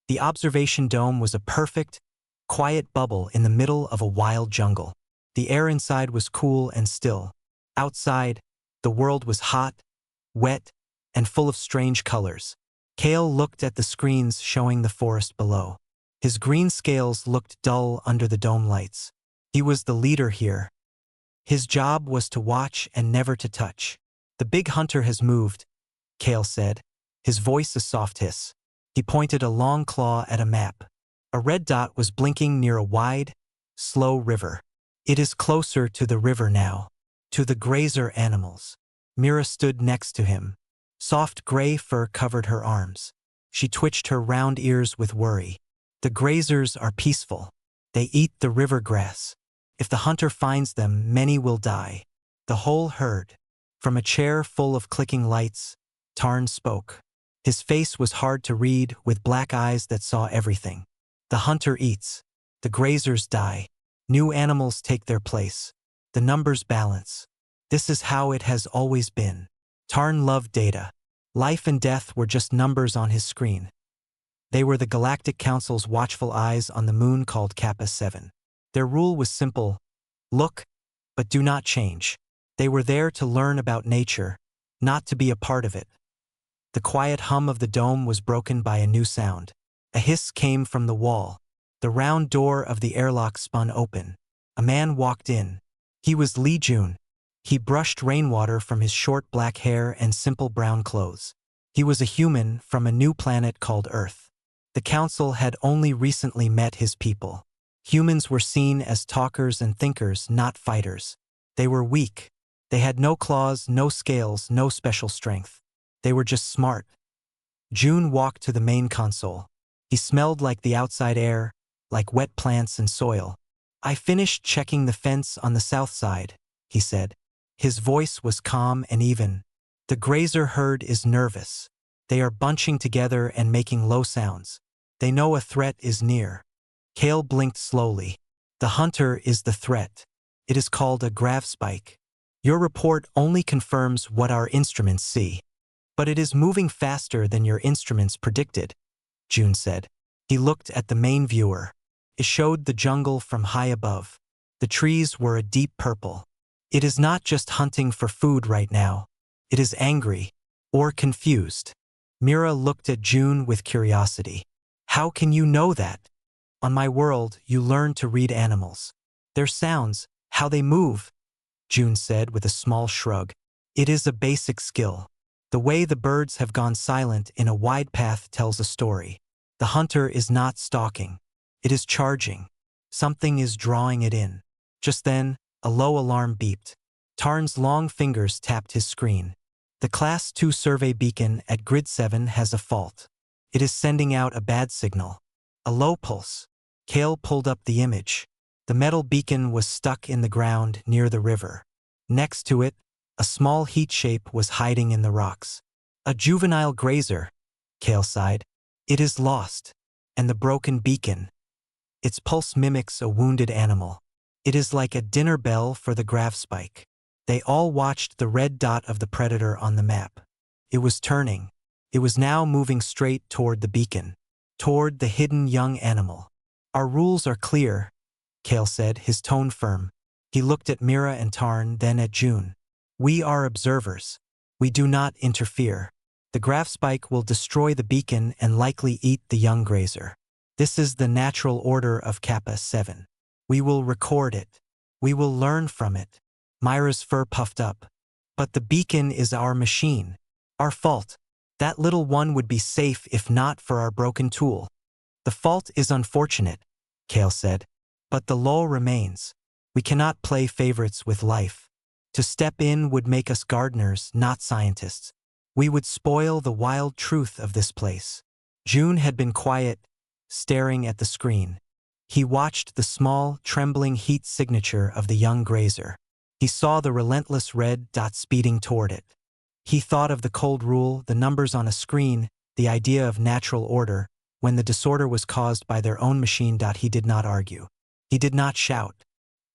The observation dome was a perfect, quiet bubble in the middle of a wild jungle. The air inside was cool and still. Outside, the world was hot, wet, and full of strange colors. Kale looked at the screens showing the forest below. His green scales looked dull under the dome lights. He was the leader here. His job was to watch and never to touch. "The big hunter has moved," Kale said, his voice a soft hiss. He pointed a long claw at a map. A red dot was blinking near a wide, slow river. "It is closer to the river now. To the grazer animals." Mira stood next to him. Soft gray fur covered her arms. She twitched her round ears with worry. "The grazers are peaceful. They eat the river grass. If the hunter finds them, many will die." The whole herd. From a chair full of clicking lights, Tarn spoke. His face was hard to read, with black eyes that saw everything. "The hunter eats. The grazers die. New animals take their place. The numbers balance. This is how it has always been." Tarn loved data. Life and death were just numbers on his screen. They were the Galactic Council's watchful eyes on the moon called Kappa 7. Their rule was simple: look, but do not change. They were there to learn about nature, not to be a part of it. The quiet hum of the dome was broken by a new sound. A hiss came from the wall. The round door of the airlock spun open. A man walked in. He was Lee Jun. He brushed rainwater from his short black hair and simple brown clothes. He was a human from a new planet called Earth. The Council had only recently met his people. Humans were seen as talkers and thinkers, not fighters. They were weak. They had no claws, no scales, no special strength. They were just smart. June walked to the main console. He smelled like the outside air, like wet plants and soil. "I finished checking the fence on the south side," he said. His voice was calm and even. "The grazer herd is nervous. They are bunching together and making low sounds. They know a threat is near." Kale blinked slowly. "The hunter is the threat. It is called a gravspike. Your report only confirms what our instruments see. But it is moving faster than your instruments predicted," June said. He looked at the main viewer. It showed the jungle from high above. The trees were a deep purple. "It is not just hunting for food right now. It is angry, or confused." Mira looked at June with curiosity. "How can you know that?" "On my world, you learn to read animals. Their sounds, how they move," June said with a small shrug. "It is a basic skill. The way the birds have gone silent in a wide path tells a story. The hunter is not stalking. It is charging. Something is drawing it in." Just then, a low alarm beeped. Tarn's long fingers tapped his screen. "The Class 2 survey beacon at Grid 7 has a fault. It is sending out a bad signal. A low pulse." Kale pulled up the image. The metal beacon was stuck in the ground near the river. Next to it, a small heat shape was hiding in the rocks. "A juvenile grazer," Kale sighed. "It is lost. And the broken beacon. Its pulse mimics a wounded animal. It is like a dinner bell for the gravspike." They all watched the red dot of the predator on the map. It was turning. It was now moving straight toward the beacon, toward the hidden young animal. "Our rules are clear," Kale said, his tone firm. He looked at Mira and Tarn, then at June. "We are observers. We do not interfere. The gravspike will destroy the beacon and likely eat the young grazer. This is the natural order of Kappa 7. We will record it. We will learn from it." Myra's fur puffed up. "But the beacon is our machine. Our fault. That little one would be safe if not for our broken tool." "The fault is unfortunate," Kale said. "But the law remains. We cannot play favorites with life. To step in would make us gardeners, not scientists. We would spoil the wild truth of this place." June had been quiet, staring at the screen. He watched the small, trembling heat signature of the young grazer. He saw the relentless red dot speeding toward it. He thought of the cold rule, the numbers on a screen, the idea of natural order. When the disorder was caused by their own machine. He did not argue. He did not shout.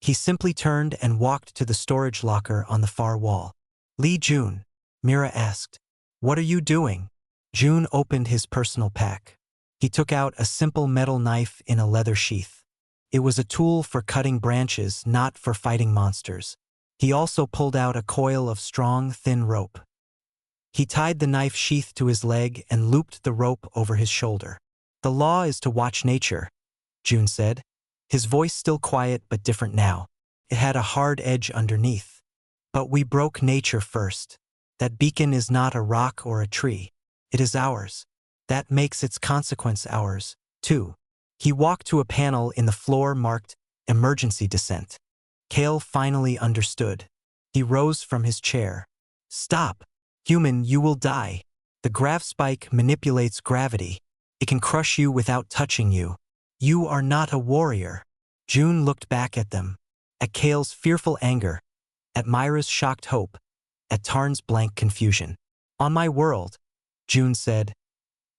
He simply turned and walked to the storage locker on the far wall. "Lee Jun," Mira asked. "What are you doing?" June opened his personal pack. He took out a simple metal knife in a leather sheath. It was a tool for cutting branches, not for fighting monsters. He also pulled out a coil of strong, thin rope. He tied the knife sheath to his leg and looped the rope over his shoulder. "The law is to watch nature," June said, his voice still quiet but different now. It had a hard edge underneath. "But we broke nature first. That beacon is not a rock or a tree. It is ours. That makes its consequence ours, too." He walked to a panel in the floor marked Emergency Descent. Kale finally understood. He rose from his chair. "Stop. Human, you will die. The grav spike manipulates gravity. It can crush you without touching you. You are not a warrior." June looked back at them. At Kale's fearful anger. At Myra's shocked hope. At Tarn's blank confusion. "On my world," June said,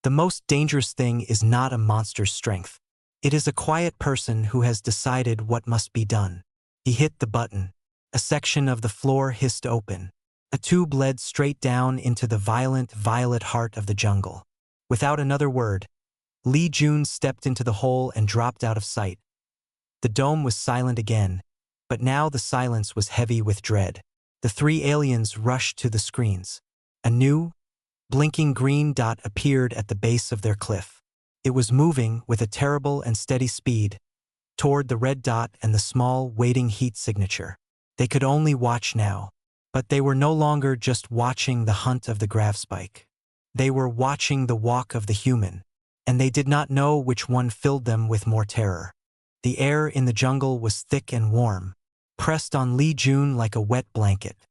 "the most dangerous thing is not a monster's strength. It is a quiet person who has decided what must be done." He hit the button. A section of the floor hissed open. A tube led straight down into the violent violet heart of the jungle. Without another word, Lee June stepped into the hole and dropped out of sight. The dome was silent again, but now the silence was heavy with dread. The three aliens rushed to the screens. A new, blinking green dot appeared at the base of their cliff. It was moving with a terrible and steady speed toward the red dot and the small, waiting heat signature. They could only watch now. But they were no longer just watching the hunt of the grav spike. They were watching the walk of the human, and they did not know which one filled them with more terror. The air in the jungle was thick and warm, pressed on Lee June like a wet blanket.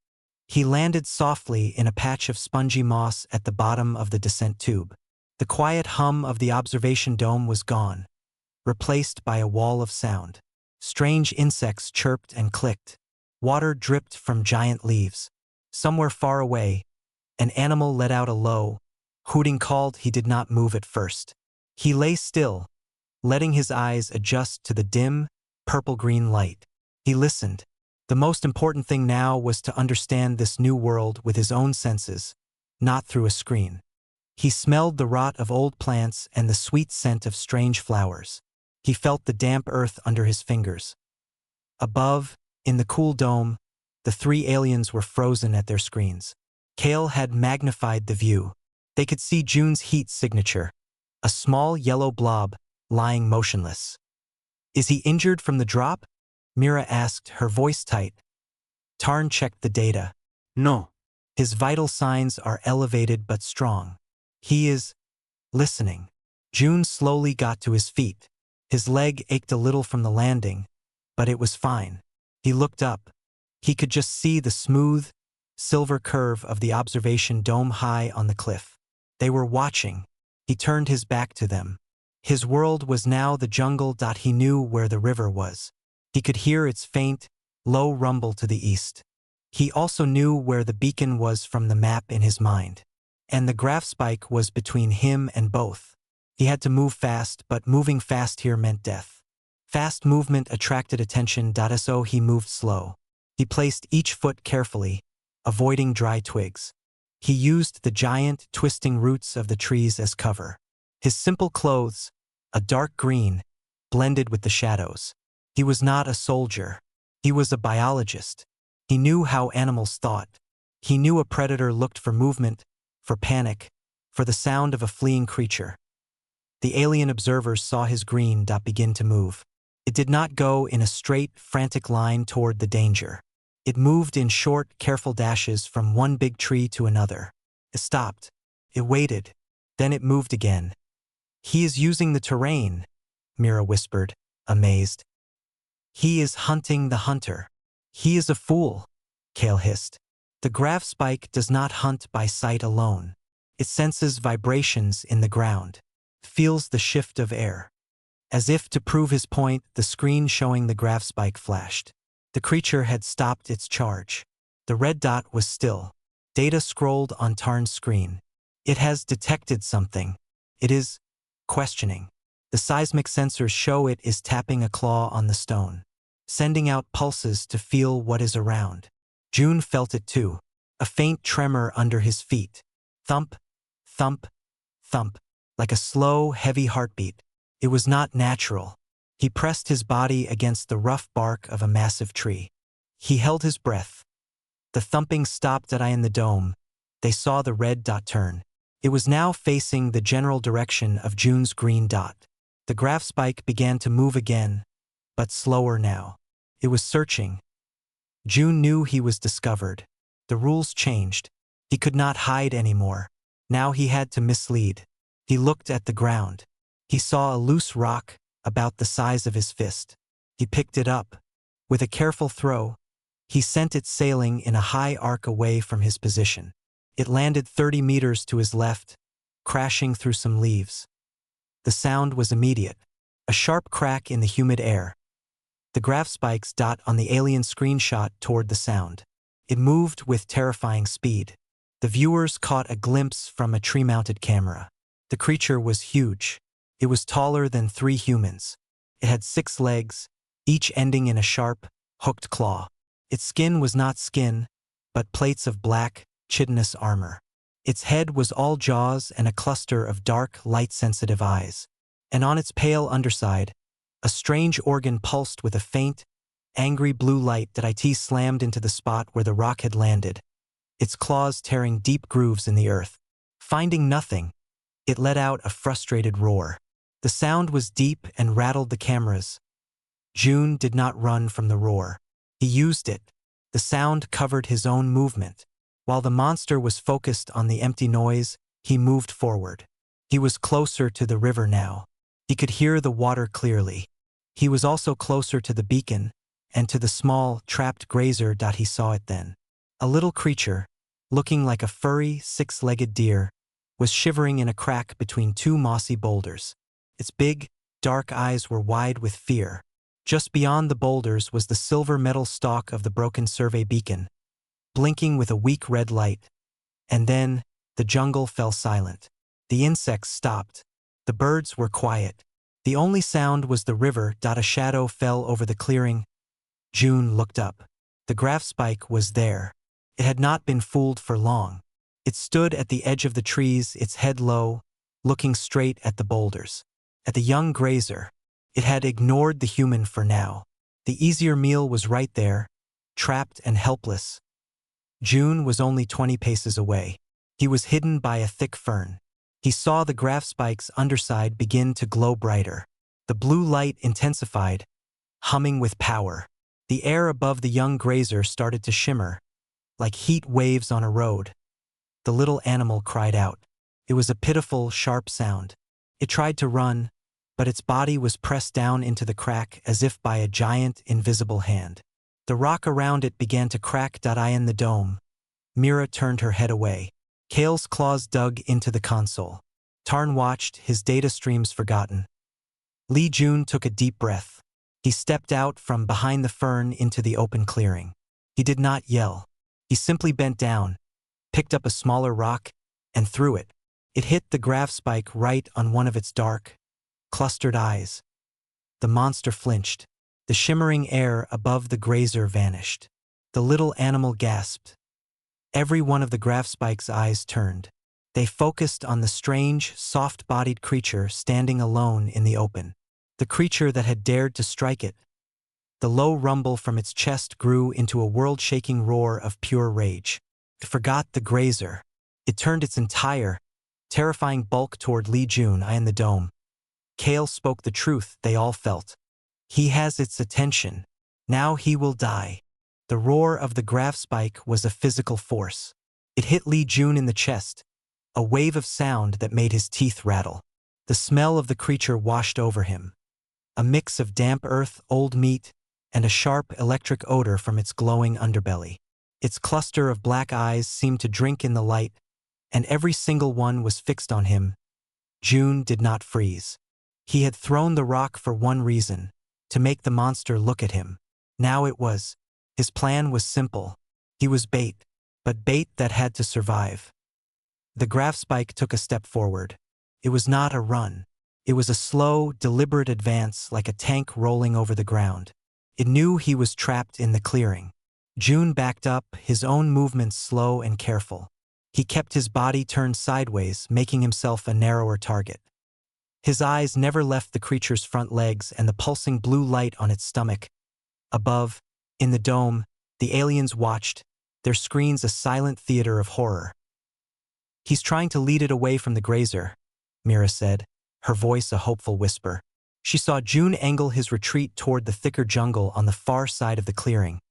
He landed softly in a patch of spongy moss at the bottom of the descent tube. The quiet hum of the observation dome was gone, replaced by a wall of sound. Strange insects chirped and clicked. Water dripped from giant leaves. Somewhere far away, an animal let out a low, hooting call. He did not move at first. He lay still, letting his eyes adjust to the dim, purple-green light. He listened. The most important thing now was to understand this new world with his own senses, not through a screen. He smelled the rot of old plants and the sweet scent of strange flowers. He felt the damp earth under his fingers. Above, in the cool dome, the three aliens were frozen at their screens. Kale had magnified the view. They could see June's heat signature, a small yellow blob lying motionless. "Is he injured from the drop?" Mira asked, her voice tight. Tarn checked the data. "No. His vital signs are elevated but strong. He is listening." June slowly got to his feet. His leg ached a little from the landing, but it was fine. He looked up. He could just see the smooth, silver curve of the observation dome high on the cliff. They were watching. He turned his back to them. His world was now the jungle. He knew where the river was. He could hear its faint, low rumble to the east. He also knew where the beacon was from the map in his mind. And the grav spike was between him and both. He had to move fast, but moving fast here meant death. Fast movement attracted attention. So he moved slow. He placed each foot carefully, avoiding dry twigs. He used the giant, twisting roots of the trees as cover. His simple clothes, a dark green, blended with the shadows. He was not a soldier. He was a biologist. He knew how animals thought. He knew a predator looked for movement, for panic, for the sound of a fleeing creature. The alien observers saw his green dot begin to move. It did not go in a straight, frantic line toward the danger. It moved in short, careful dashes from one big tree to another. It stopped. It waited. Then it moved again. "He is using the terrain," Mira whispered, amazed. "He is hunting the hunter." "He is a fool," Kale hissed. "The grav spike does not hunt by sight alone. It senses vibrations in the ground, feels the shift of air." As if to prove his point, the screen showing the grav spike flashed. The creature had stopped its charge. The red dot was still. Data scrolled on Tarn's screen. "It has detected something. It is questioning. The seismic sensors show it is tapping a claw on the stone, sending out pulses to feel what is around." June felt it too, a faint tremor under his feet. Thump, thump, thump. like a slow, heavy heartbeat. It was not natural. He pressed his body against the rough bark of a massive tree. He held his breath. The thumping stopped in the dome. They saw the red dot turn. It was now facing the general direction of June's green dot. The graph spike began to move again, but slower now. It was searching. June knew he was discovered. The rules changed. He could not hide anymore. Now he had to mislead. He looked at the ground. He saw a loose rock, about the size of his fist. He picked it up. With a careful throw, he sent it sailing in a high arc away from his position. It landed 30 meters to his left, crashing through some leaves. The sound was immediate. A sharp crack in the humid air. The graph spikes dot on the alien screenshot toward the sound. It moved with terrifying speed. The viewers caught a glimpse from a tree-mounted camera. The creature was huge. It was taller than 3 humans. It had 6 legs, each ending in a sharp, hooked claw. Its skin was not skin, but plates of black, chitinous armor. Its head was all jaws and a cluster of dark, light-sensitive eyes. And on its pale underside, a strange organ pulsed with a faint, angry blue light that it slammed into the spot where the rock had landed, its claws tearing deep grooves in the earth. Finding nothing, it let out a frustrated roar. The sound was deep and rattled the cameras. June did not run from the roar. He used it. The sound covered his own movement. While the monster was focused on the empty noise, he moved forward. He was closer to the river now. He could hear the water clearly. He was also closer to the beacon and to the small, trapped grazer. He saw it then. A little creature, looking like a furry, 6-legged deer, was shivering in a crack between 2 mossy boulders. Its big, dark eyes were wide with fear. Just beyond the boulders was the silver metal stalk of the broken survey beacon, blinking with a weak red light. And then, the jungle fell silent. The insects stopped. The birds were quiet. The only sound was the river. A shadow fell over the clearing. June looked up. The graph spike was there. It had not been fooled for long. It stood at the edge of the trees, its head low, looking straight at the boulders. At the young grazer. It had ignored the human for now. The easier meal was right there, trapped and helpless. June was only 20 paces away. He was hidden by a thick fern. He saw the graph spike's underside begin to glow brighter. The blue light intensified, humming with power. The air above the young grazer started to shimmer, like heat waves on a road. The little animal cried out. It was a pitiful, sharp sound. It tried to run, but its body was pressed down into the crack as if by a giant, invisible hand. The rock around it began to crack. In the dome. Mira turned her head away. Kale's claws dug into the console. Tarn watched, his data streams forgotten. Lee Jun took a deep breath. He stepped out from behind the fern into the open clearing. He did not yell. He simply bent down, picked up a smaller rock, and threw it. It hit the graph spike right on one of its dark, clustered eyes. The monster flinched. The shimmering air above the grazer vanished. The little animal gasped. Every one of the graph spike's eyes turned. They focused on the strange, soft-bodied creature standing alone in the open. The creature that had dared to strike it. The low rumble from its chest grew into a world-shaking roar of pure rage. It forgot the grazer. It turned its entire, terrifying bulk toward Lee Jun in the dome. Kale spoke the truth they all felt. He has its attention. Now he will die. The roar of the graph spike was a physical force. It hit Lee Jun in the chest, a wave of sound that made his teeth rattle. The smell of the creature washed over him. A mix of damp earth, old meat, and a sharp electric odor from its glowing underbelly. Its cluster of black eyes seemed to drink in the light, and every single one was fixed on him. June did not freeze. He had thrown the rock for one reason, to make the monster look at him. Now it was. His plan was simple. He was bait, but bait that had to survive. The graph spike took a step forward. It was not a run. It was a slow, deliberate advance like a tank rolling over the ground. It knew he was trapped in the clearing. June backed up, his own movements slow and careful. He kept his body turned sideways, making himself a narrower target. His eyes never left the creature's front legs and the pulsing blue light on its stomach. Above, in the dome, the aliens watched, their screens a silent theater of horror. "He's trying to lead it away from the grazer," Mira said, her voice a hopeful whisper. She saw June angle his retreat toward the thicker jungle on the far side of the clearing.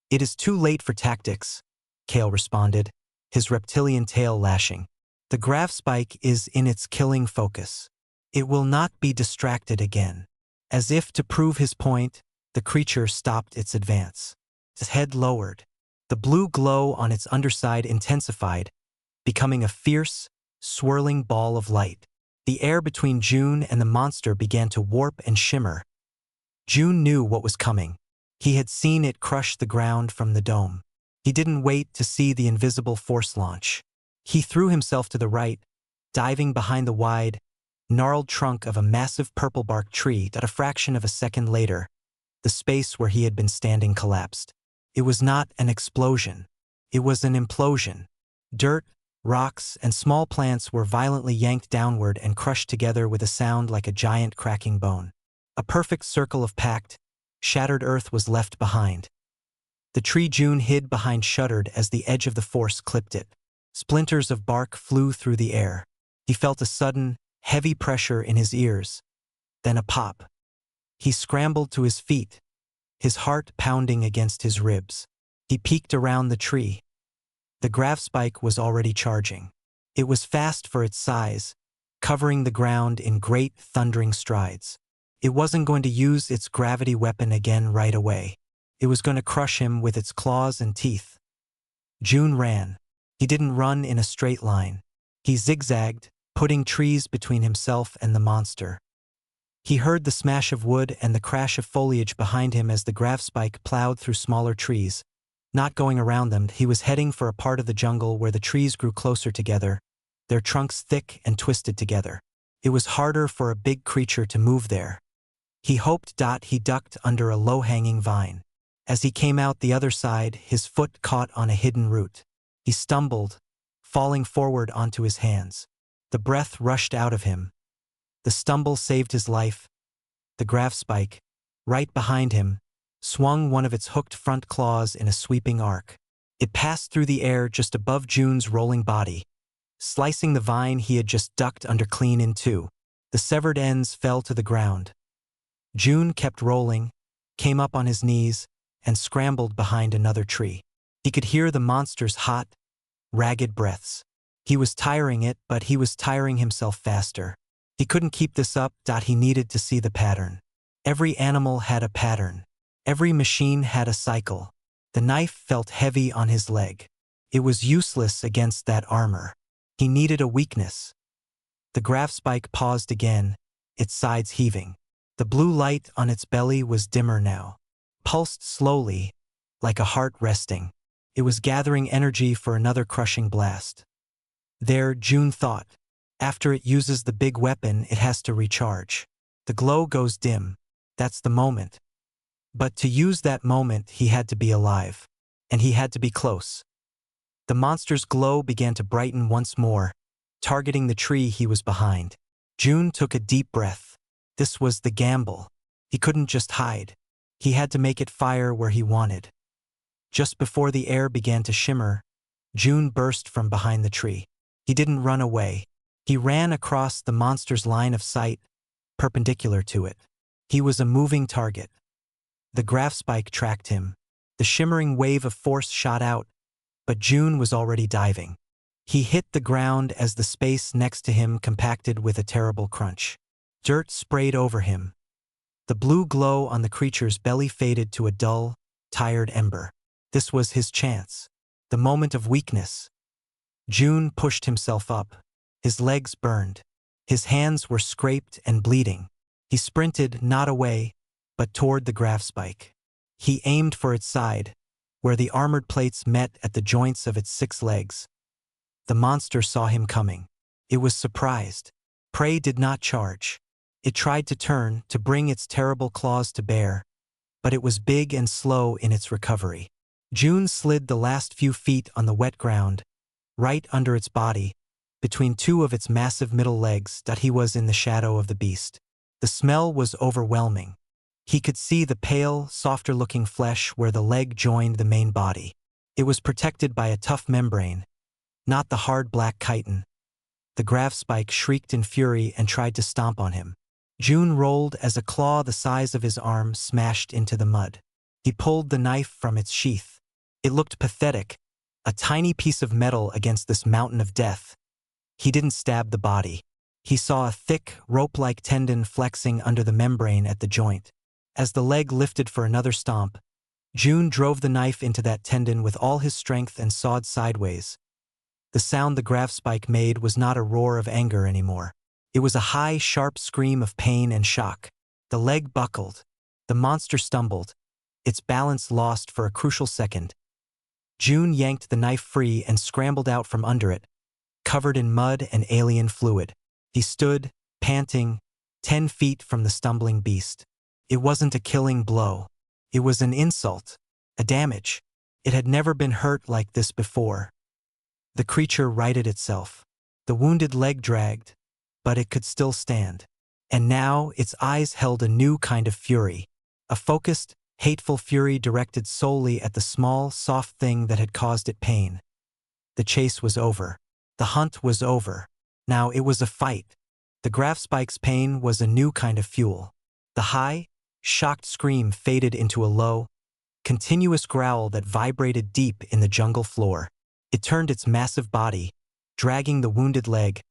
"It is too late for tactics," Kale responded, his reptilian tail lashing. "The grav spike is in its killing focus. It will not be distracted again." As if to prove his point, the creature stopped its advance. Its head lowered. The blue glow on its underside intensified, becoming a fierce, swirling ball of light. The air between June and the monster began to warp and shimmer. June knew what was coming. He had seen it crush the ground from the dome. He didn't wait to see the invisible force launch. He threw himself to the right, diving behind the wide, gnarled trunk of a massive purple-bark tree that a fraction of a second later, the space where he had been standing collapsed. It was not an explosion. It was an implosion. Dirt, rocks, and small plants were violently yanked downward and crushed together with a sound like a giant cracking bone. A perfect circle of packed, shattered earth was left behind. The tree June hid behind shuddered as the edge of the force clipped it. Splinters of bark flew through the air. He felt a sudden, heavy pressure in his ears, then a pop. He scrambled to his feet, his heart pounding against his ribs. He peeked around the tree. The grav spike was already charging. It was fast for its size, covering the ground in great thundering strides. It wasn't going to use its gravity weapon again right away. It was going to crush him with its claws and teeth. June ran. He didn't run in a straight line. He zigzagged, putting trees between himself and the monster. He heard the smash of wood and the crash of foliage behind him as the grav spike plowed through smaller trees. Not going around them, he was heading for a part of the jungle where the trees grew closer together, their trunks thick and twisted together. It was harder for a big creature to move there. He hoped he ducked under a low-hanging vine. As he came out the other side, his foot caught on a hidden root. He stumbled, falling forward onto his hands. The breath rushed out of him. The stumble saved his life. The grav spike, right behind him, swung one of its hooked front claws in a sweeping arc. It passed through the air just above June's rolling body, slicing the vine he had just ducked under clean in two. The severed ends fell to the ground. June kept rolling, came up on his knees, and scrambled behind another tree. He could hear the monster's hot, ragged breaths. He was tiring it, but he was tiring himself faster. He couldn't keep this up. He needed to see the pattern. Every animal had a pattern. Every machine had a cycle. The knife felt heavy on his leg. It was useless against that armor. He needed a weakness. The grav spike paused again, its sides heaving. The blue light on its belly was dimmer now. Pulsed slowly, like a heart resting. It was gathering energy for another crushing blast. There, June thought. After it uses the big weapon, it has to recharge. The glow goes dim. That's the moment. But to use that moment, he had to be alive. And he had to be close. The monster's glow began to brighten once more, targeting the tree he was behind. June took a deep breath. This was the gamble. He couldn't just hide. He had to make it fire where he wanted. Just before the air began to shimmer, June burst from behind the tree. He didn't run away. He ran across the monster's line of sight, perpendicular to it. He was a moving target. The grav spike tracked him. The shimmering wave of force shot out, but June was already diving. He hit the ground as the space next to him compacted with a terrible crunch. Dirt sprayed over him. The blue glow on the creature's belly faded to a dull, tired ember. This was his chance. The moment of weakness. June pushed himself up. His legs burned. His hands were scraped and bleeding. He sprinted not away, but toward the grav spike. He aimed for its side, where the armored plates met at the joints of its 6 legs. The monster saw him coming. It was surprised. Prey did not charge. It tried to turn, to bring its terrible claws to bear, but it was big and slow in its recovery. June slid the last few feet on the wet ground, right under its body, between two of its massive middle legs, that he was in the shadow of the beast. The smell was overwhelming. He could see the pale, softer-looking flesh where the leg joined the main body. It was protected by a tough membrane, not the hard black chitin. The grafspike shrieked in fury and tried to stomp on him. June rolled as a claw the size of his arm smashed into the mud. He pulled the knife from its sheath. It looked pathetic, a tiny piece of metal against this mountain of death. He didn't stab the body. He saw a thick, rope-like tendon flexing under the membrane at the joint. As the leg lifted for another stomp, June drove the knife into that tendon with all his strength and sawed sideways. The sound the grafspike made was not a roar of anger anymore. It was a high, sharp scream of pain and shock. The leg buckled. The monster stumbled, its balance lost for a crucial second. June yanked the knife free and scrambled out from under it, covered in mud and alien fluid. He stood, panting, 10 feet from the stumbling beast. It wasn't a killing blow. It was an insult, a damage. It had never been hurt like this before. The creature righted itself. The wounded leg dragged, but it could still stand. And now its eyes held a new kind of fury, a focused, hateful fury directed solely at the small, soft thing that had caused it pain. The chase was over. The hunt was over. Now it was a fight. The grafspike's pain was a new kind of fuel. The high, shocked scream faded into a low, continuous growl that vibrated deep in the jungle floor. It turned its massive body, dragging the wounded leg,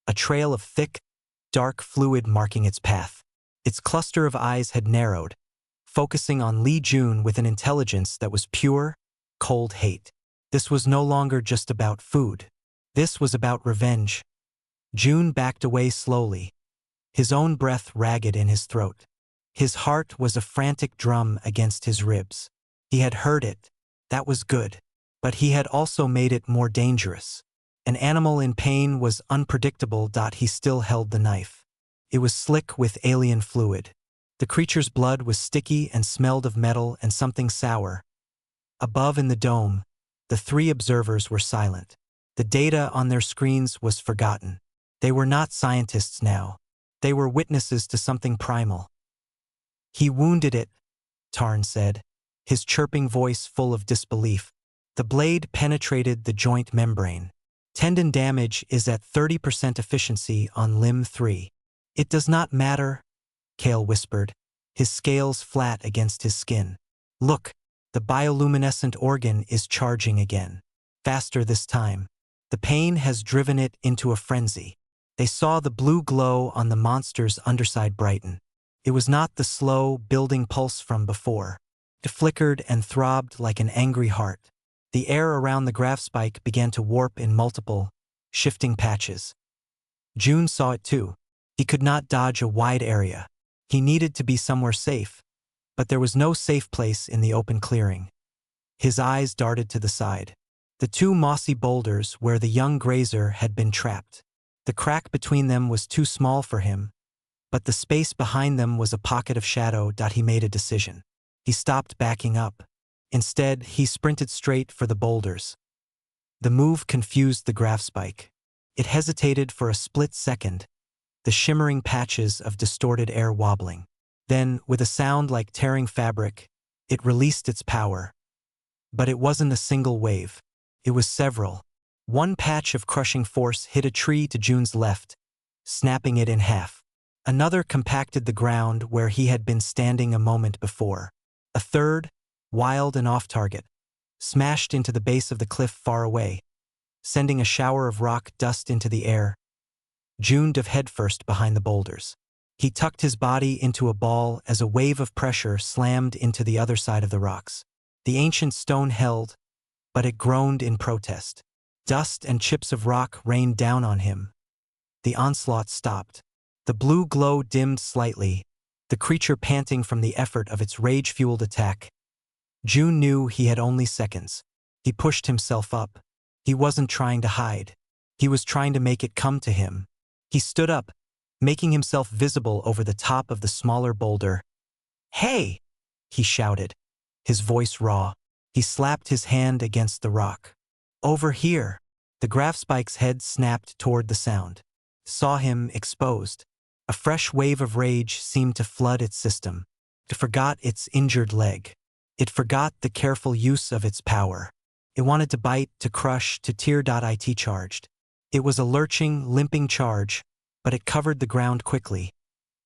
a trail of thick, dark fluid marking its path. Its cluster of eyes had narrowed, focusing on Li Jun with an intelligence that was pure, cold hate. This was no longer just about food. This was about revenge. Jun backed away slowly, his own breath ragged in his throat. His heart was a frantic drum against his ribs. He had heard it. That was good. But he had also made it more dangerous. An animal in pain was unpredictable. He still held the knife. It was slick with alien fluid. The creature's blood was sticky and smelled of metal and something sour. Above in the dome, the three observers were silent. The data on their screens was forgotten. They were not scientists now. They were witnesses to something primal. "He wounded it," Tarn said, his chirping voice full of disbelief. The blade penetrated the joint membrane. Tendon damage is at 30% efficiency on limb 3. "It does not matter," Kale whispered, his scales flat against his skin. "Look, the bioluminescent organ is charging again. Faster this time. The pain has driven it into a frenzy." They saw the blue glow on the monster's underside brighten. It was not the slow, building pulse from before. It flickered and throbbed like an angry heart. The air around the grafspike began to warp in multiple, shifting patches. June saw it too. He could not dodge a wide area. He needed to be somewhere safe, but there was no safe place in the open clearing. His eyes darted to the side. The two mossy boulders where the young grazer had been trapped. The crack between them was too small for him, but the space behind them was a pocket of shadow. He made a decision. He stopped backing up. Instead, he sprinted straight for the boulders. The move confused the grafspike. It hesitated for a split second, the shimmering patches of distorted air wobbling. Then, with a sound like tearing fabric, it released its power. But it wasn't a single wave. It was several. One patch of crushing force hit a tree to June's left, snapping it in half. Another compacted the ground where he had been standing a moment before. A third, wild and off-target, smashed into the base of the cliff far away, sending a shower of rock dust into the air. June dove headfirst behind the boulders. He tucked his body into a ball as a wave of pressure slammed into the other side of the rocks. The ancient stone held, but it groaned in protest. Dust and chips of rock rained down on him. The onslaught stopped. The blue glow dimmed slightly, the creature panting from the effort of its rage-fueled attack. June knew he had only seconds. He pushed himself up. He wasn't trying to hide. He was trying to make it come to him. He stood up, making himself visible over the top of the smaller boulder. "Hey!" he shouted, his voice raw. He slapped his hand against the rock. "Over here!" The Grafspike's head snapped toward the sound. Saw him exposed. A fresh wave of rage seemed to flood its system. It forgot its injured leg. It forgot the careful use of its power. It wanted to bite, to crush, to tear. It charged. It was a lurching, limping charge, but it covered the ground quickly.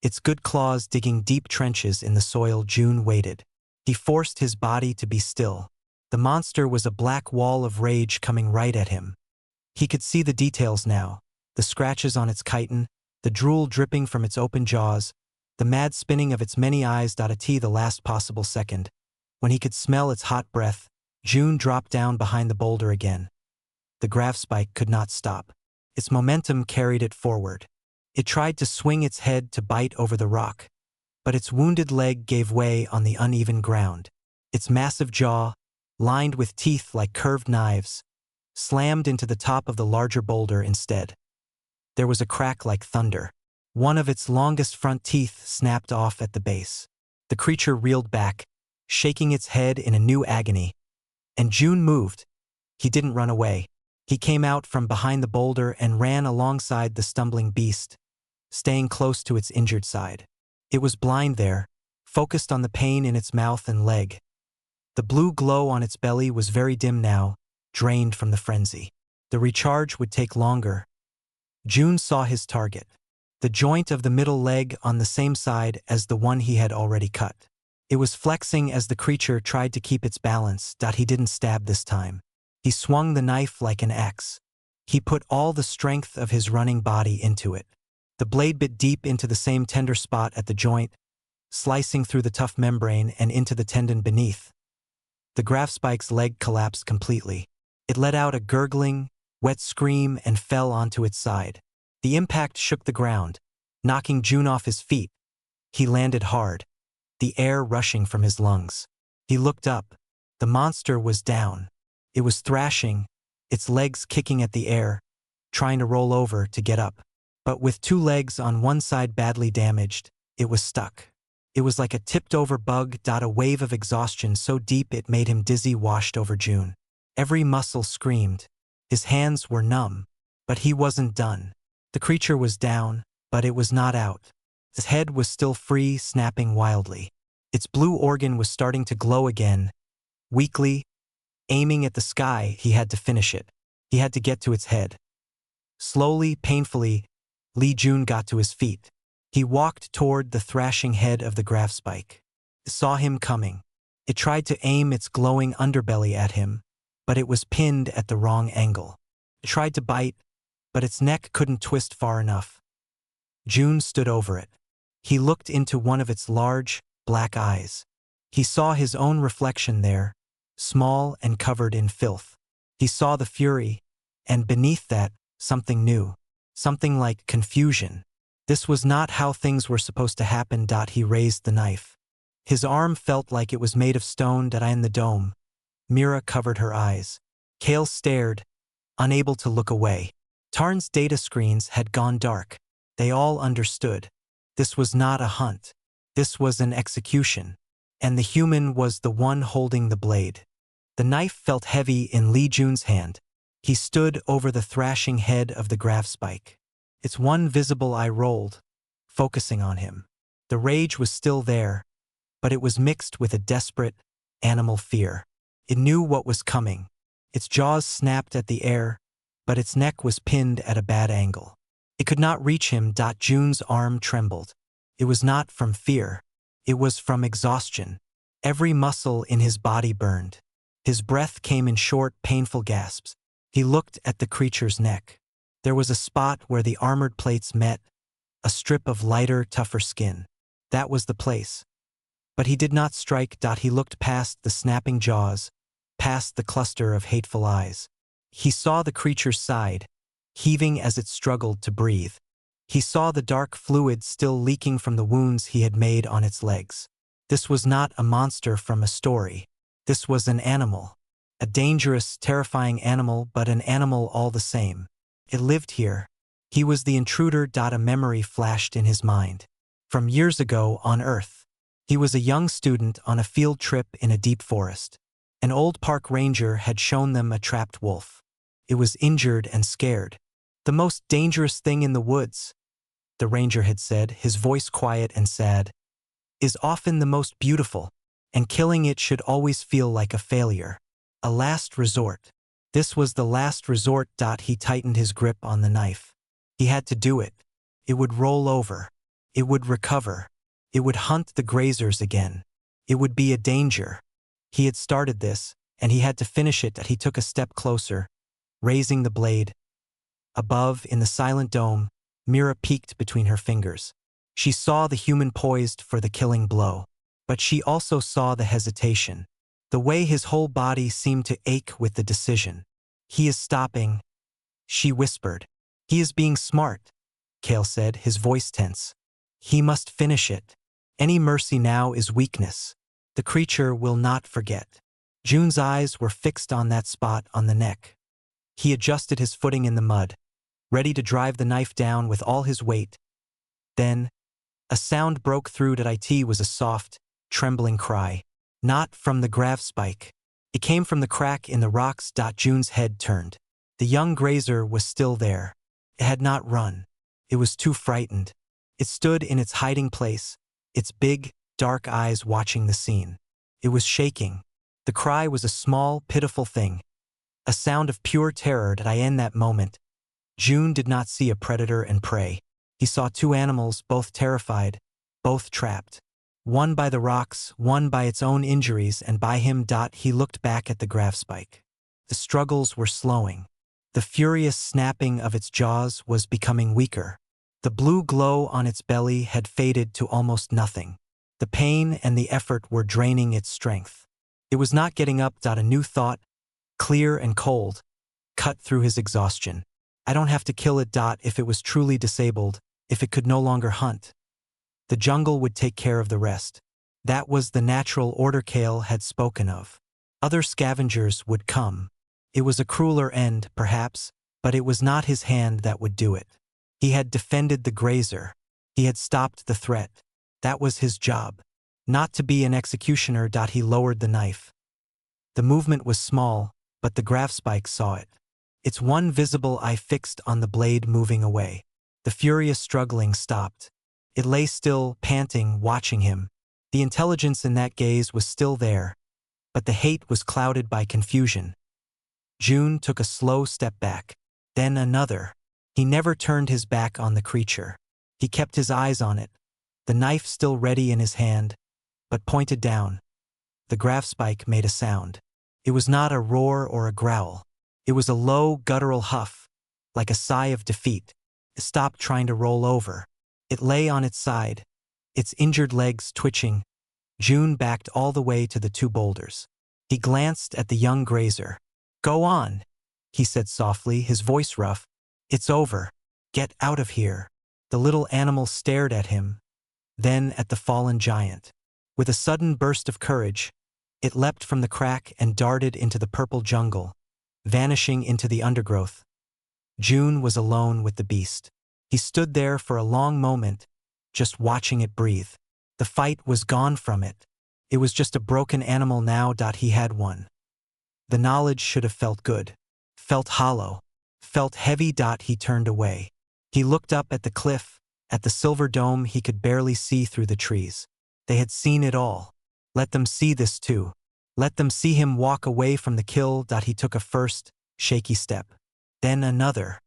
Its good claws digging deep trenches in the soil. June waited. He forced his body to be still. The monster was a black wall of rage coming right at him. He could see the details now, the scratches on its chitin, the drool dripping from its open jaws, the mad spinning of its many eyes. At the last possible second, when he could smell its hot breath, June dropped down behind the boulder again. The Grafspike could not stop. Its momentum carried it forward. It tried to swing its head to bite over the rock, but its wounded leg gave way on the uneven ground. Its massive jaw, lined with teeth like curved knives, slammed into the top of the larger boulder instead. There was a crack like thunder. One of its longest front teeth snapped off at the base. The creature reeled back, shaking its head in a new agony. And June moved. He didn't run away. He came out from behind the boulder and ran alongside the stumbling beast, staying close to its injured side. It was blind there, focused on the pain in its mouth and leg. The blue glow on its belly was very dim now, drained from the frenzy. The recharge would take longer. June saw his target, the joint of the middle leg on the same side as the one he had already cut. It was flexing as the creature tried to keep its balance. He didn't stab this time. He swung the knife like an axe. He put all the strength of his running body into it. The blade bit deep into the same tender spot at the joint, slicing through the tough membrane and into the tendon beneath. The Grafspike's leg collapsed completely. It let out a gurgling, wet scream and fell onto its side. The impact shook the ground, knocking June off his feet. He landed hard, the air rushing from his lungs. He looked up. The monster was down. It was thrashing, its legs kicking at the air, trying to roll over to get up. But with two legs on one side badly damaged, it was stuck. It was like a tipped-over bug. A wave of exhaustion so deep it made him dizzy washed over June. Every muscle screamed. His hands were numb, but he wasn't done. The creature was down, but it was not out. His head was still free, snapping wildly. Its blue organ was starting to glow again. Weakly, aiming at the sky, he had to finish it. He had to get to its head. Slowly, painfully, Lee June got to his feet. He walked toward the thrashing head of the Grafspike. It saw him coming. It tried to aim its glowing underbelly at him, but it was pinned at the wrong angle. It tried to bite, but its neck couldn't twist far enough. June stood over it. He looked into one of its large, black eyes. He saw his own reflection there, small and covered in filth. He saw the fury, and beneath that, something new. Something like confusion. This was not how things were supposed to happen. He raised the knife. His arm felt like it was made of stone. In the dome, Mira covered her eyes. Kale stared, unable to look away. Tarn's data screens had gone dark. They all understood. This was not a hunt. This was an execution. And the human was the one holding the blade. The knife felt heavy in Lee June's hand. He stood over the thrashing head of the Grafspike. Its one visible eye rolled, focusing on him. The rage was still there, but it was mixed with a desperate, animal fear. It knew what was coming. Its jaws snapped at the air, but its neck was pinned at a bad angle. It could not reach him. June's arm trembled. It was not from fear. It was from exhaustion. Every muscle in his body burned. His breath came in short, painful gasps. He looked at the creature's neck. There was a spot where the armored plates met, a strip of lighter, tougher skin. That was the place. But he did not strike. He looked past the snapping jaws, past the cluster of hateful eyes. He saw the creature's side, heaving as it struggled to breathe. He saw the dark fluid still leaking from the wounds he had made on its legs. This was not a monster from a story. This was an animal. A dangerous, terrifying animal, but an animal all the same. It lived here. He was the intruder. A memory flashed in his mind. From years ago on Earth. He was a young student on a field trip in a deep forest. An old park ranger had shown them a trapped wolf. It was injured and scared. The most dangerous thing in the woods, the ranger had said, his voice quiet and sad, is often the most beautiful, and killing it should always feel like a failure. A last resort. This was the last resort. He tightened his grip on the knife. He had to do it. It would roll over. It would recover. It would hunt the grazers again. It would be a danger. He had started this, and he had to finish it. He took a step closer, raising the blade. Above, in the silent dome, Mira peeked between her fingers. She saw the human poised for the killing blow. But she also saw the hesitation. The way his whole body seemed to ache with the decision. He is stopping, she whispered. He is being smart, Kale said, his voice tense. He must finish it. Any mercy now is weakness. The creature will not forget. June's eyes were fixed on that spot on the neck. He adjusted his footing in the mud, ready to drive the knife down with all his weight. Then, a sound broke through. It was a soft, trembling cry. Not from the gravespike. It came from the crack in the rocks. June's head turned. The young grazer was still there. It had not run. It was too frightened. It stood in its hiding place, its big, dark eyes watching the scene. It was shaking. The cry was a small, pitiful thing. A sound of pure terror. In that moment, June did not see a predator and prey. He saw two animals, both terrified, both trapped. One by the rocks, one by its own injuries, and by him. He looked back at the gravespike. The struggles were slowing. The furious snapping of its jaws was becoming weaker. The blue glow on its belly had faded to almost nothing. The pain and the effort were draining its strength. It was not getting up. A new thought, clear and cold, cut through his exhaustion. I don't have to kill it. If it was truly disabled, if it could no longer hunt, the jungle would take care of the rest. That was the natural order Kale had spoken of. Other scavengers would come. It was a crueler end, perhaps, but it was not his hand that would do it. He had defended the grazer. He had stopped the threat. That was his job. Not to be an executioner. He lowered the knife. The movement was small, but the gravespike saw it. Its one visible eye fixed on the blade moving away. The furious struggling stopped. It lay still, panting, watching him. The intelligence in that gaze was still there, but the hate was clouded by confusion. June took a slow step back, then another. He never turned his back on the creature. He kept his eyes on it, the knife still ready in his hand, but pointed down. The gravespike made a sound. It was not a roar or a growl. It was a low, guttural huff, like a sigh of defeat. It stopped trying to roll over. It lay on its side, its injured legs twitching. June backed all the way to the two boulders. He glanced at the young grazer. Go on, he said softly, his voice rough. It's over. Get out of here. The little animal stared at him, then at the fallen giant. With a sudden burst of courage, it leapt from the crack and darted into the purple jungle, vanishing into the undergrowth. June was alone with the beast. He stood there for a long moment, just watching it breathe. The fight was gone from it. It was just a broken animal now. He had won. The knowledge should have felt good, felt hollow, felt heavy. He turned away. He looked up at the cliff, at the silver dome he could barely see through the trees. They had seen it all. Let them see this too. Let them see him walk away from the kill. He took a first, shaky step, then another.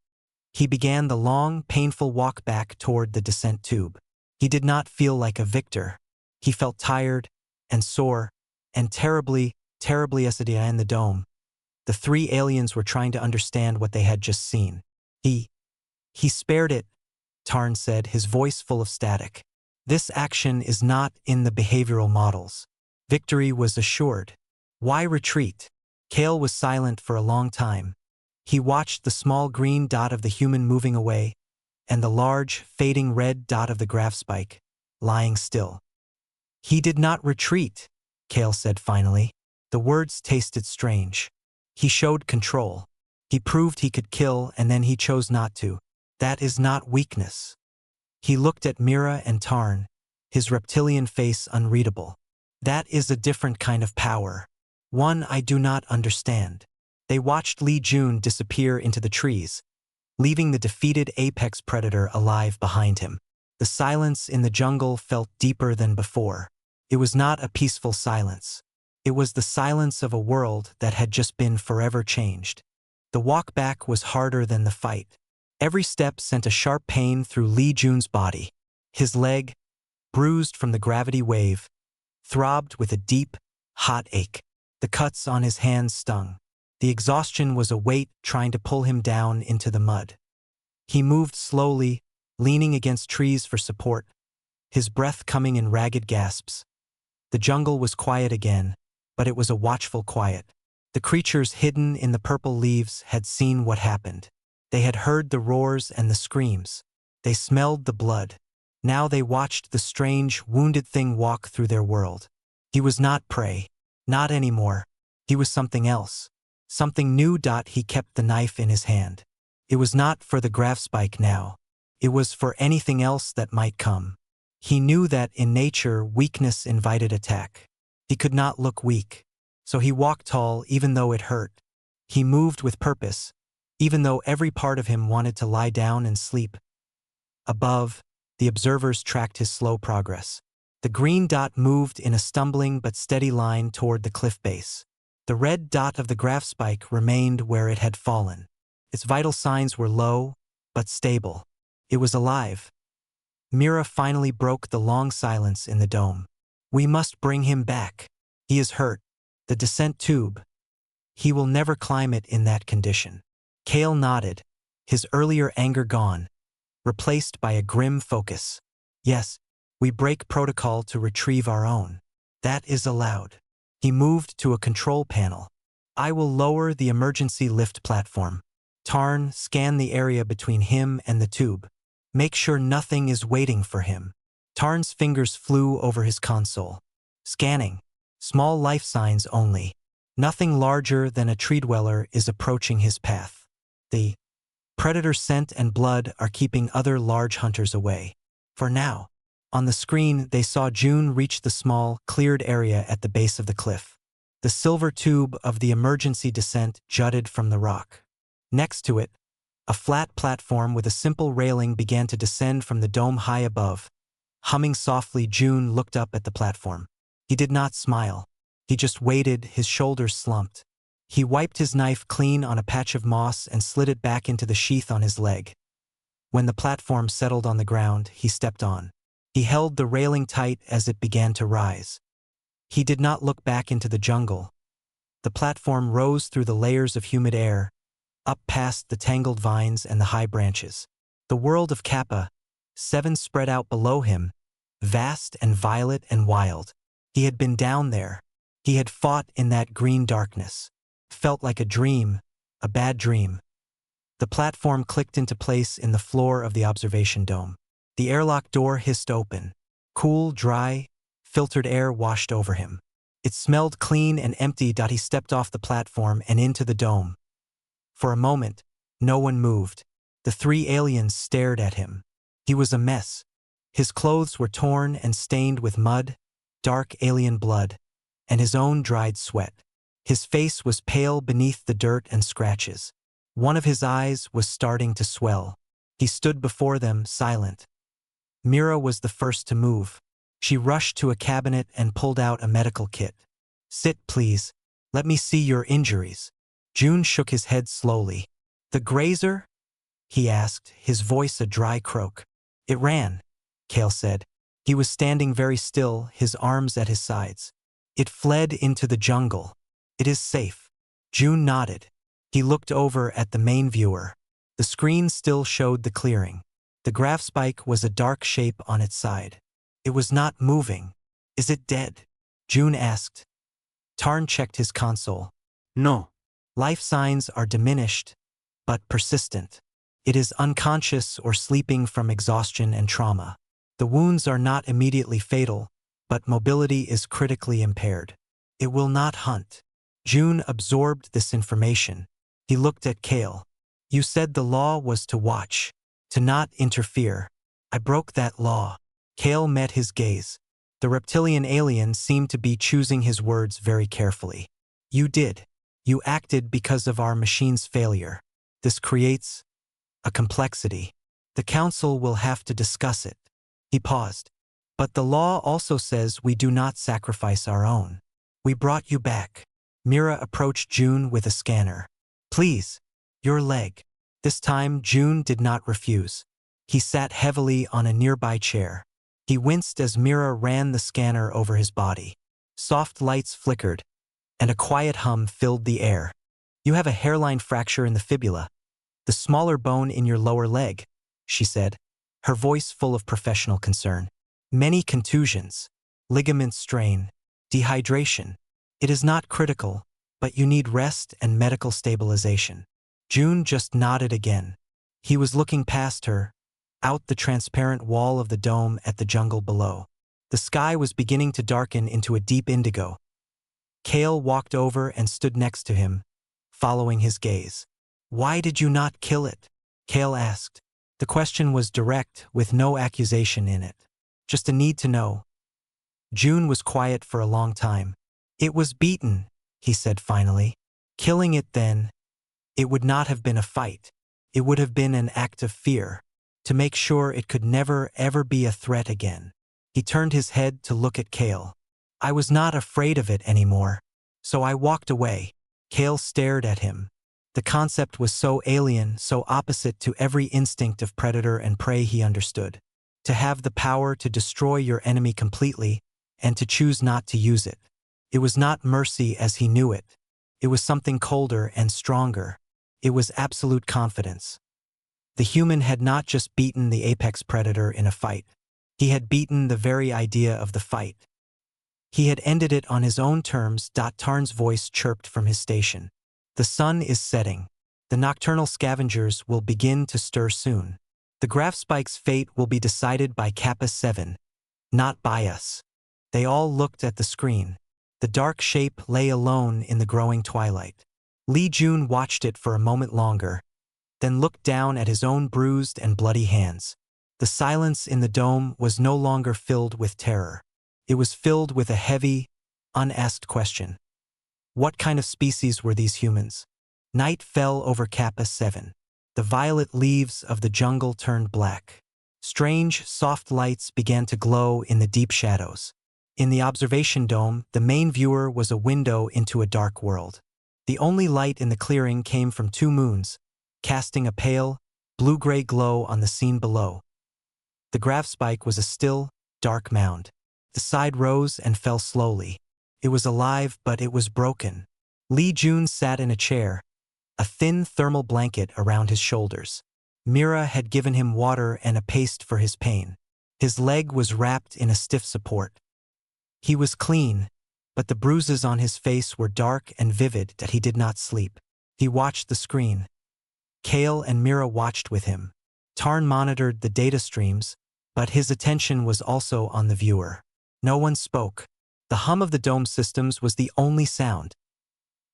He began the long, painful walk back toward the descent tube. He did not feel like a victor. He felt tired and sore and terribly acidic in the dome. The three aliens were trying to understand what they had just seen. He spared it, Tarn said, his voice full of static. This action is not in the behavioral models. Victory was assured. Why retreat? Kale was silent for a long time. He watched the small green dot of the human moving away, and the large, fading red dot of the gravespike, lying still. He did not retreat, Kale said finally. The words tasted strange. He showed control. He proved he could kill, and then he chose not to. That is not weakness. He looked at Mira and Tarn, his reptilian face unreadable. That is a different kind of power. One I do not understand. They watched Li Jun disappear into the trees, leaving the defeated apex predator alive behind him. The silence in the jungle felt deeper than before. It was not a peaceful silence. It was the silence of a world that had just been forever changed. The walk back was harder than the fight. Every step sent a sharp pain through Li Jun's body. His leg, bruised from the gravity wave, throbbed with a deep, hot ache. The cuts on his hands stung. The exhaustion was a weight trying to pull him down into the mud. He moved slowly, leaning against trees for support, his breath coming in ragged gasps. The jungle was quiet again, but it was a watchful quiet. The creatures hidden in the purple leaves had seen what happened. They had heard the roars and the screams. They smelled the blood. Now they watched the strange, wounded thing walk through their world. He was not prey. Not anymore. He was something else. Something new. He kept the knife in his hand. It was not for the grafspike now. It was for anything else that might come. He knew that in nature, weakness invited attack. He could not look weak. So he walked tall even though it hurt. He moved with purpose, even though every part of him wanted to lie down and sleep. Above, the observers tracked his slow progress. The green dot moved in a stumbling but steady line toward the cliff base. The red dot of the grafspike remained where it had fallen. Its vital signs were low, but stable. It was alive. Mira finally broke the long silence in the dome. We must bring him back. He is hurt. The descent tube. He will never climb it in that condition. Kale nodded, his earlier anger gone, replaced by a grim focus. Yes, we break protocol to retrieve our own. That is allowed. He moved to a control panel. I will lower the emergency lift platform. Tarn, scan the area between him and the tube. Make sure nothing is waiting for him. Tarn's fingers flew over his console. Scanning. Small life signs only. Nothing larger than a tree dweller is approaching his path. The predator scent and blood are keeping other large hunters away. For now. On the screen, they saw June reach the small, cleared area at the base of the cliff. The silver tube of the emergency descent jutted from the rock. Next to it, a flat platform with a simple railing began to descend from the dome high above. Humming softly, June looked up at the platform. He did not smile. He just waited, his shoulders slumped. He wiped his knife clean on a patch of moss and slid it back into the sheath on his leg. When the platform settled on the ground, he stepped on. He held the railing tight as it began to rise. He did not look back into the jungle. The platform rose through the layers of humid air, up past the tangled vines and the high branches. The world of Kappa, 7 spread out below him, vast and violet and wild. He had been down there. He had fought in that green darkness. Felt like a dream, a bad dream. The platform clicked into place in the floor of the observation dome. The airlock door hissed open. Cool, dry, filtered air washed over him. It smelled clean and empty. He stepped off the platform and into the dome. For a moment, no one moved. The 3 aliens stared at him. He was a mess. His clothes were torn and stained with mud, dark alien blood, and his own dried sweat. His face was pale beneath the dirt and scratches. One of his eyes was starting to swell. He stood before them, silent. Mira was the first to move. She rushed to a cabinet and pulled out a medical kit. Sit, please. Let me see your injuries. June shook his head slowly. The grazer? He asked, his voice a dry croak. It ran, Kale said. He was standing very still, his arms at his sides. It fled into the jungle. It is safe. June nodded. He looked over at the main viewer. The screen still showed the clearing. The grafspike was a dark shape on its side. It was not moving. Is it dead? June asked. Tarn checked his console. No. Life signs are diminished, but persistent. It is unconscious or sleeping from exhaustion and trauma. The wounds are not immediately fatal, but mobility is critically impaired. It will not hunt. June absorbed this information. He looked at Kale. You said the law was to watch, to not interfere. I broke that law. Kale met his gaze. The reptilian alien seemed to be choosing his words very carefully. You did. You acted because of our machine's failure. This creates a complexity. The council will have to discuss it. He paused. But the law also says we do not sacrifice our own. We brought you back. Mira approached June with a scanner. Please, your leg. This time June did not refuse. He sat heavily on a nearby chair. He winced as Mira ran the scanner over his body. Soft lights flickered, and a quiet hum filled the air. You have a hairline fracture in the fibula, the smaller bone in your lower leg, she said, her voice full of professional concern. Many contusions, ligament strain, dehydration. It is not critical, but you need rest and medical stabilization. June just nodded again. He was looking past her, out the transparent wall of the dome at the jungle below. The sky was beginning to darken into a deep indigo. Kale walked over and stood next to him, following his gaze. Why did you not kill it? Kale asked. The question was direct, with no accusation in it. Just a need to know. June was quiet for a long time. It was beaten, he said finally. Killing it then, it would not have been a fight. It would have been an act of fear, to make sure it could never ever be a threat again. He turned his head to look at Kale. I was not afraid of it anymore, so I walked away. Kale stared at him. The concept was so alien, so opposite to every instinct of predator and prey he understood. To have the power to destroy your enemy completely, and to choose not to use it. It was not mercy as he knew it. It was something colder and stronger. It was absolute confidence. The human had not just beaten the apex predator in a fight. He had beaten the very idea of the fight. He had ended it on his own terms. Tarn's voice chirped from his station. The sun is setting. The nocturnal scavengers will begin to stir soon. The graph spike's fate will be decided by Kappa 7, not by us. They all looked at the screen. The dark shape lay alone in the growing twilight. Li Jun watched it for a moment longer, then looked down at his own bruised and bloody hands. The silence in the dome was no longer filled with terror. It was filled with a heavy, unasked question. What kind of species were these humans? Night fell over Kappa 7. The violet leaves of the jungle turned black. Strange, soft lights began to glow in the deep shadows. In the observation dome, the main viewer was a window into a dark world. The only light in the clearing came from two moons, casting a pale, blue-gray glow on the scene below. The graph spike was a still, dark mound. The side rose and fell slowly. It was alive, but it was broken. Li Jun sat in a chair, a thin thermal blanket around his shoulders. Mira had given him water and a paste for his pain. His leg was wrapped in a stiff support. He was clean, but the bruises on his face were dark and vivid that he did not sleep. He watched the screen. Kale and Mira watched with him. Tarn monitored the data streams, but his attention was also on the viewer. No one spoke. The hum of the dome systems was the only sound.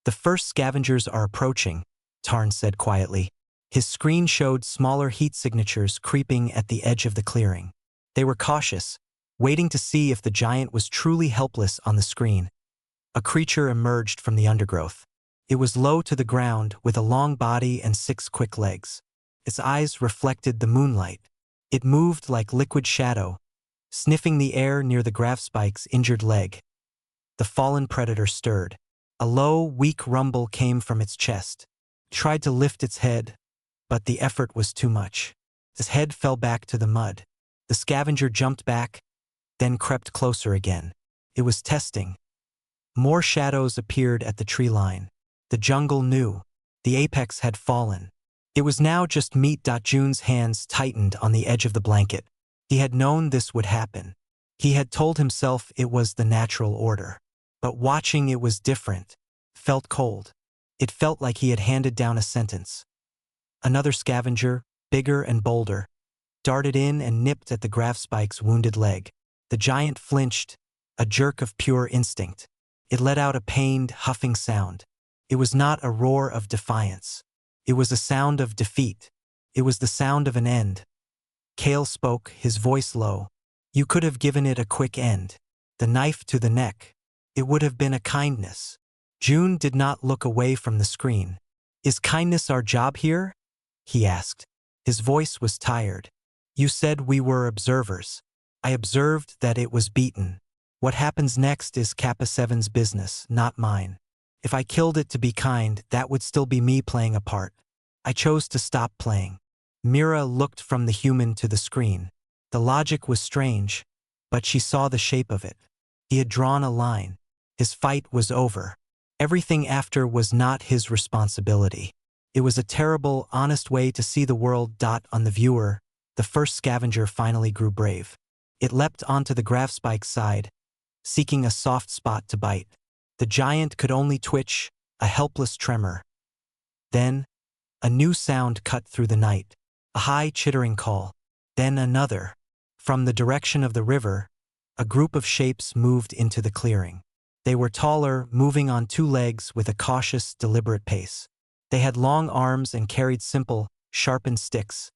The first scavengers are approaching, Tarn said quietly. His screen showed smaller heat signatures creeping at the edge of the clearing. They were cautious, waiting to see if the giant was truly helpless on the screen. A creature emerged from the undergrowth. It was low to the ground, with a long body and 6 quick legs. Its eyes reflected the moonlight. It moved like liquid shadow, sniffing the air near the graph spike's injured leg. The fallen predator stirred. A low, weak rumble came from its chest. It tried to lift its head, but the effort was too much. Its head fell back to the mud. The scavenger jumped back, then crept closer again. It was testing. More shadows appeared at the tree line. The jungle knew. The apex had fallen. It was now just meat. Jun's hands tightened on the edge of the blanket. He had known this would happen. He had told himself it was the natural order. But watching it was different. Felt cold. It felt like he had handed down a sentence. Another scavenger, bigger and bolder, darted in and nipped at the graph spike's wounded leg. The giant flinched, a jerk of pure instinct. It let out a pained, huffing sound. It was not a roar of defiance. It was a sound of defeat. It was the sound of an end. Kale spoke, his voice low. You could have given it a quick end. The knife to the neck. It would have been a kindness. June did not look away from the screen. "Is kindness our job here?" he asked. His voice was tired. "You said we were observers. I observed that it was beaten. What happens next is Kappa 7's business, not mine. If I killed it to be kind, that would still be me playing a part. I chose to stop playing." Mira looked from the human to the screen. The logic was strange, but she saw the shape of it. He had drawn a line. His fight was over. Everything after was not his responsibility. It was a terrible, honest way to see the world. On the viewer, the first scavenger finally grew brave. It leapt onto the Grafspike's side, seeking a soft spot to bite. The giant could only twitch, a helpless tremor. Then, a new sound cut through the night. A high chittering call. Then another. From the direction of the river, a group of shapes moved into the clearing. They were taller, moving on two legs with a cautious, deliberate pace. They had long arms and carried simple, sharpened sticks.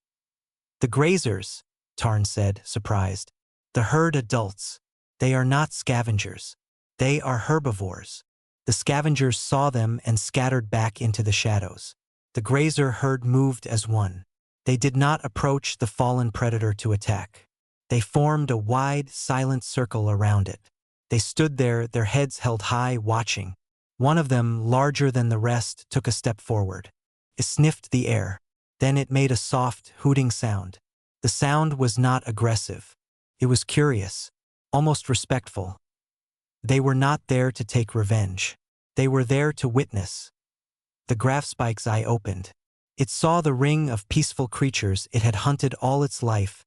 "The grazers," Tarn said, surprised. "The herd adults. They are not scavengers. They are herbivores." The scavengers saw them and scattered back into the shadows. The grazer herd moved as one. They did not approach the fallen predator to attack. They formed a wide, silent circle around it. They stood there, their heads held high, watching. One of them, larger than the rest, took a step forward. It sniffed the air. Then it made a soft, hooting sound. The sound was not aggressive. It was curious, almost respectful. They were not there to take revenge. They were there to witness. The Grafspike's eye opened. It saw the ring of peaceful creatures it had hunted all its life,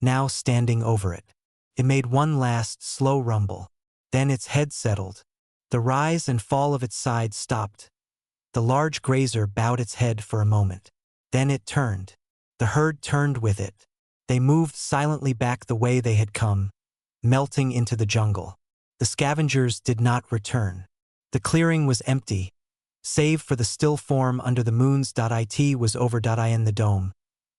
now standing over it. It made one last, slow rumble. Then its head settled. The rise and fall of its sides stopped. The large grazer bowed its head for a moment. Then it turned. The herd turned with it. They moved silently back the way they had come, melting into the jungle. The scavengers did not return. The clearing was empty, save for the still form under the moons. It was over. In the dome.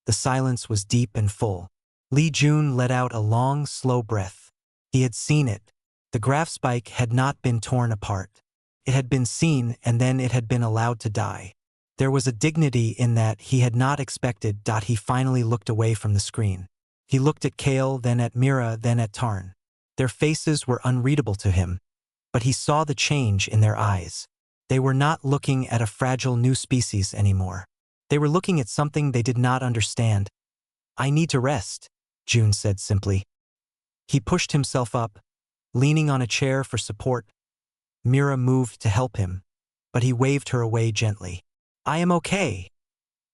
The silence was deep and full. Li Jun let out a long, slow breath. He had seen it. The Grafspike had not been torn apart. It had been seen, and then it had been allowed to die. There was a dignity in that he had not expected. He finally looked away from the screen. He looked at Kale, then at Mira, then at Tarn. Their faces were unreadable to him, but he saw the change in their eyes. They were not looking at a fragile new species anymore. They were looking at something they did not understand. "I need to rest," June said simply. He pushed himself up, leaning on a chair for support. Mira moved to help him, but he waved her away gently. "I am okay,"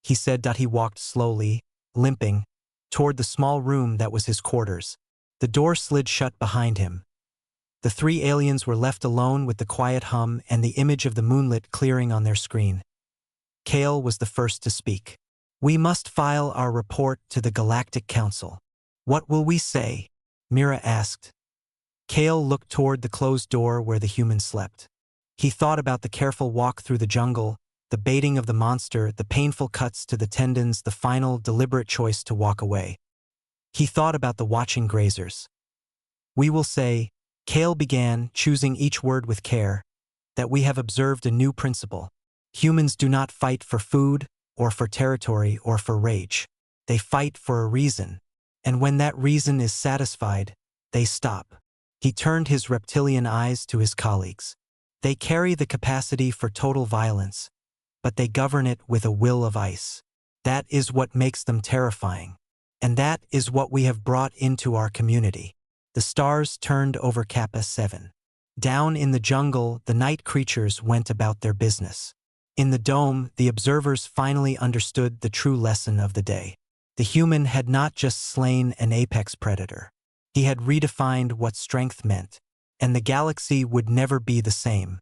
he said. He walked slowly, limping, toward the small room that was his quarters. The door slid shut behind him. The three aliens were left alone with the quiet hum and the image of the moonlit clearing on their screen. Kale was the first to speak. "We must file our report to the Galactic Council." "What will we say?" Mira asked. Kale looked toward the closed door where the human slept. He thought about the careful walk through the jungle, the baiting of the monster, the painful cuts to the tendons, the final, deliberate choice to walk away. He thought about the watching grazers. "We will say," Kale began, choosing each word with care, "that we have observed a new principle. Humans do not fight for food, or for territory, or for rage. They fight for a reason, and when that reason is satisfied, they stop." He turned his reptilian eyes to his colleagues. "They carry the capacity for total violence, but they govern it with a will of ice. That is what makes them terrifying. And that is what we have brought into our community." The stars turned over Kappa 7. Down in the jungle, the night creatures went about their business. In the dome, the observers finally understood the true lesson of the day. The human had not just slain an apex predator. He had redefined what strength meant, and the galaxy would never be the same.